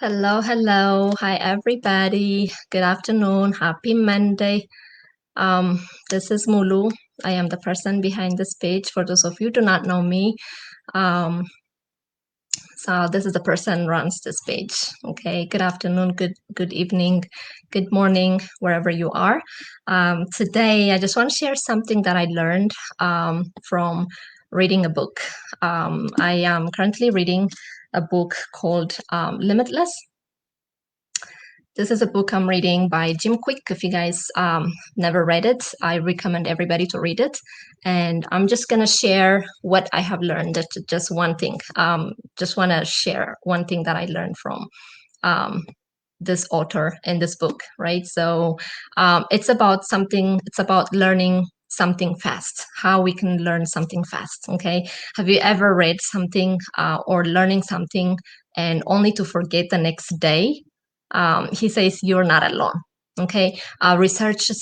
Hello, hello. Hi, everybody. Good afternoon. Happy Monday. This is Mulu. I am the person behind this page. For those of you who do not know me, um, so this is the person runs this page. Okay. Good afternoon. Good evening. Good morning, wherever you are. Today, I just want to share something that I learned from reading a book. I am currently reading a book called Limitless. This is a book I'm reading by Jim Kwik. If you guys never read it, I recommend everybody to read it. And I'm just going to share what I have learned. Just one thing. Just want to share one thing that I learned from this author in this book, right? So it's about learning something fast, how we can learn something fast, okay? Have you ever read something or learning something and only to forget the next day? He says you're not alone. Okay, research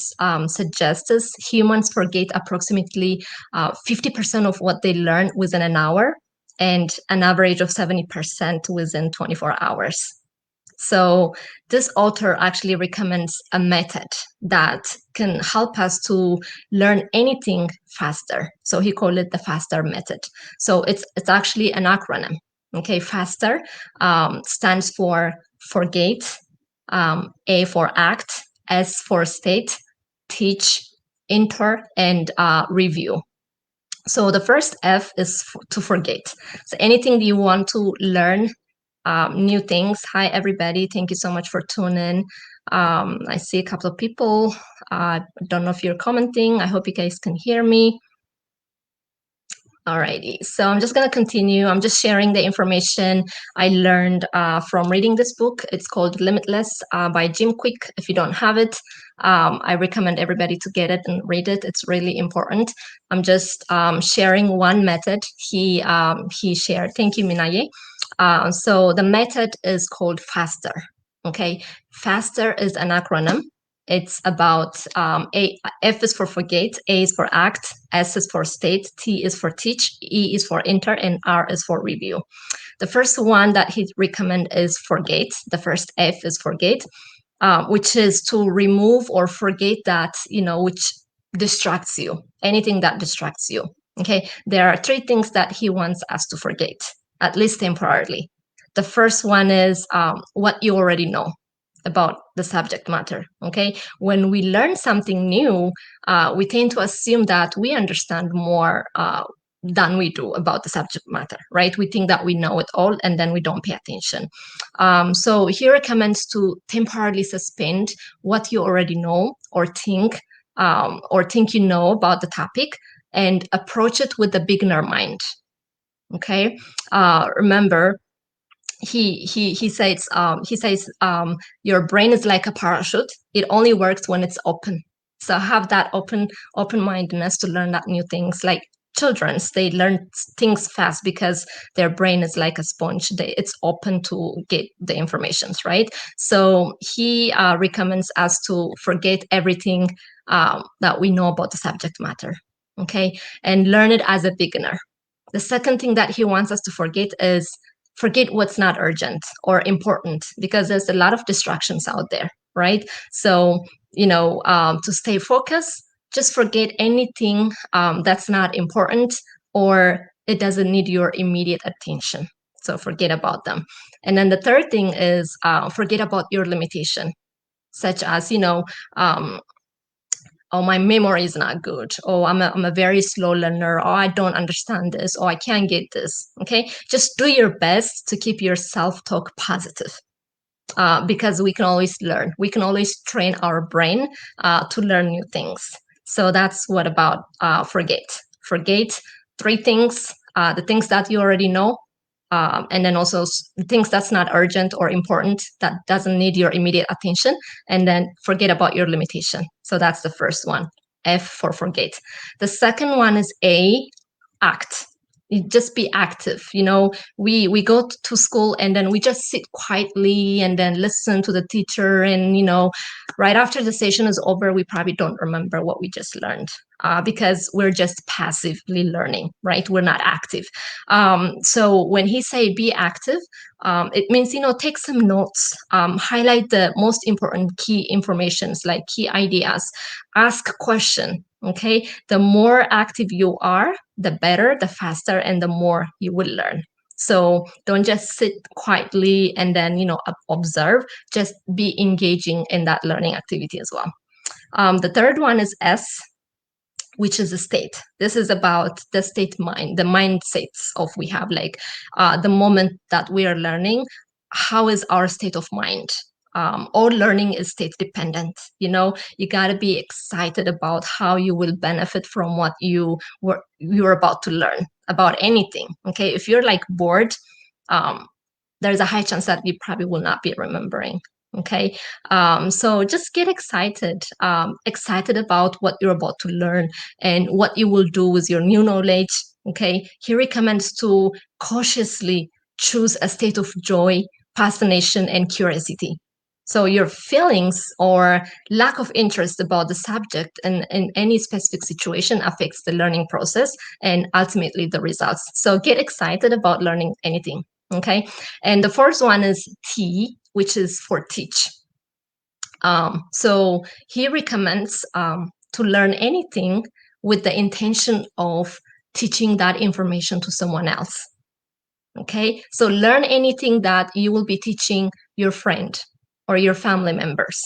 suggests humans forget approximately 50% of what they learn within an hour and an average of 70% within 24 hours. So this author actually recommends a method that can help us to learn anything faster. So he called it the FASTER method. So it's actually an acronym. Okay, FASTER stands for forget, A for act, S for state, teach, enter, and review. So the first F is to forget. So anything you want to learn, new things. Hi, everybody. Thank you so much for tuning. I see a couple of people. I don't know if you're commenting. I hope you guys can hear me. Alrighty, so I'm just going to continue. I'm just sharing the information I learned from reading this book. It's called Limitless by Jim Kwik. If you don't have it, I recommend everybody to get it and read it. It's really important. I'm just sharing one method he shared. Thank you, Minaye. So the method is called FASTER. Okay, FASTER is an acronym. It's about F is for forget, A is for act, S is for state, T is for teach, E is for enter, and R is for review. The first one that he recommends is forget. The first F is forget, which is to remove or forget that, which distracts you, anything that distracts you. Okay, there are three things that he wants us to forget, at least temporarily. The first one is what you already know about the subject matter. Okay, when we learn something new, we tend to assume that we understand more than we do about the subject matter, right? We think that we know it all, and then we don't pay attention. So he recommends to temporarily suspend what you already know or think you know about the topic, and approach it with a beginner mind. Okay, remember, he says your brain is like a parachute. It only works when it's open. So have that open-mindedness to learn that new things. Like children's, they learn things fast because their brain is like a sponge. It's open to get the informations, right? So he recommends us to forget everything that we know about the subject matter, okay, and learn it as a beginner. The second thing that he wants us to forget is forget what's not urgent or important, because there's a lot of distractions out there, right? So, to stay focused, just forget anything that's not important or it doesn't need your immediate attention. So forget about them. And then the third thing is forget about your limitation, such as, oh, my memory is not good, oh, I'm a very slow learner, oh, I don't understand this, oh, I can't get this. Okay, just do your best to keep your self-talk positive, because we can always learn. We can always train our brain to learn new things. So that's what about forget. Forget three things, the things that you already know, and then also things that's not urgent or important, that doesn't need your immediate attention, and then forget about your limitation. So that's the first one, F for forget. The second one is A, act. You just be active. We go to school and then we just sit quietly and then listen to the teacher, and right after the session is over, we probably don't remember what we just learned, because we're just passively learning, right? We're not active. So when he say be active, it means take some notes, highlight the most important key informations, like key ideas, ask question. Okay, the more active you are, the better, the faster, and the more you will learn. So don't just sit quietly and then observe. Just be engaging in that learning activity as well. The third one is S, which is a state. This is about the state mind, the mindsets of we have, like the moment that we are learning, how is our state of mind? All learning is state dependent. You got to be excited about how you will benefit from what you're about to learn about anything. Okay, if you're like bored, there's a high chance that you probably will not be remembering. Okay, so just get excited, excited about what you're about to learn and what you will do with your new knowledge. Okay, he recommends to cautiously choose a state of joy, fascination, and curiosity. So your feelings or lack of interest about the subject in any specific situation affects the learning process and ultimately the results. So get excited about learning anything. Okay, and the first one is T, which is for teach. So he recommends to learn anything with the intention of teaching that information to someone else. Okay, so learn anything that you will be teaching your friend or your family members.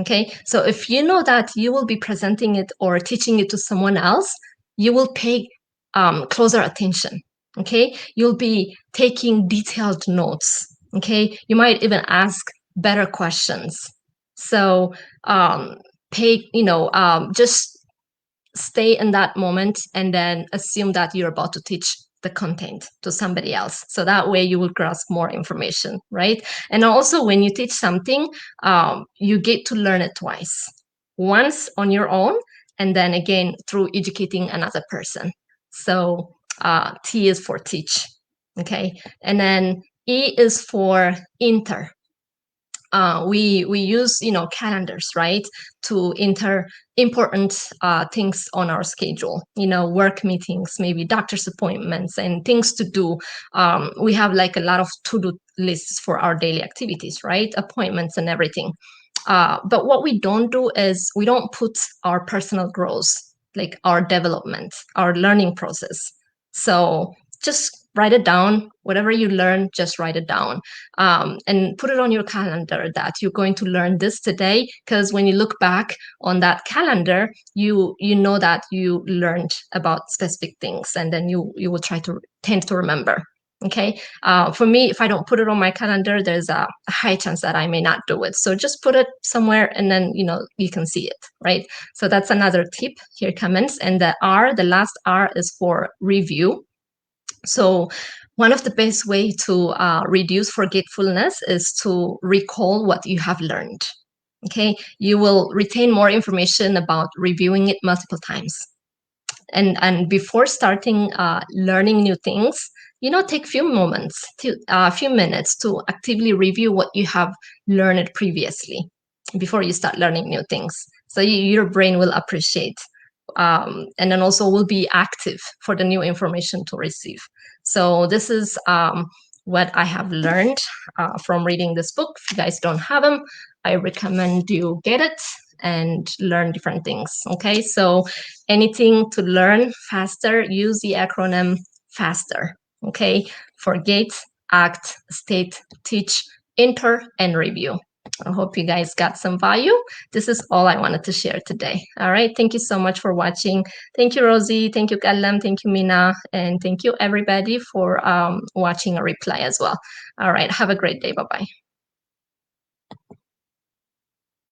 Okay, so if you know that you will be presenting it or teaching it to someone else, you will pay closer attention. Okay, you'll be taking detailed notes. Okay, you might even ask better questions. So just stay in that moment and then assume that you're about to teach the content to somebody else. So that way you will grasp more information, right? And also when you teach something, you get to learn it twice. Once on your own, and then again through educating another person. So T is for teach. Okay. And then E is for enter. We use calendars, right, to enter important things on our schedule, work meetings, maybe doctor's appointments and things to do. We have like a lot of to-do lists for our daily activities, right, appointments and everything. But what we don't do is we don't put our personal growth, like our development, our learning process. So just write it down. Whatever you learn, just write it down, and put it on your calendar that you're going to learn this today. Because when you look back on that calendar, you know that you learned about specific things, and then you will tend to remember. Okay. For me, if I don't put it on my calendar, there's a high chance that I may not do it. So just put it somewhere, and then you can see it, right? So that's another tip. Here comments, and the last R is for review. So one of the best way to reduce forgetfulness is to recall what you have learned. Okay, you will retain more information about reviewing it multiple times. And before starting learning new things, take few minutes to actively review what you have learned previously before you start learning new things. So your brain will appreciate, and then also will be active for the new information to receive. So this is what I have learned from reading this book. If you guys don't have them, I recommend you get it and learn different things. Okay, so anything to learn faster, use the acronym FASTER. Okay, forget, act, state, teach, enter, and review. I hope you guys got some value. This is all I wanted to share today. All right. Thank you so much for watching. Thank you, Rosie. Thank you, Kallam. Thank you, Mina. And thank you, everybody, for watching a reply as well. All right. Have a great day. Bye-bye.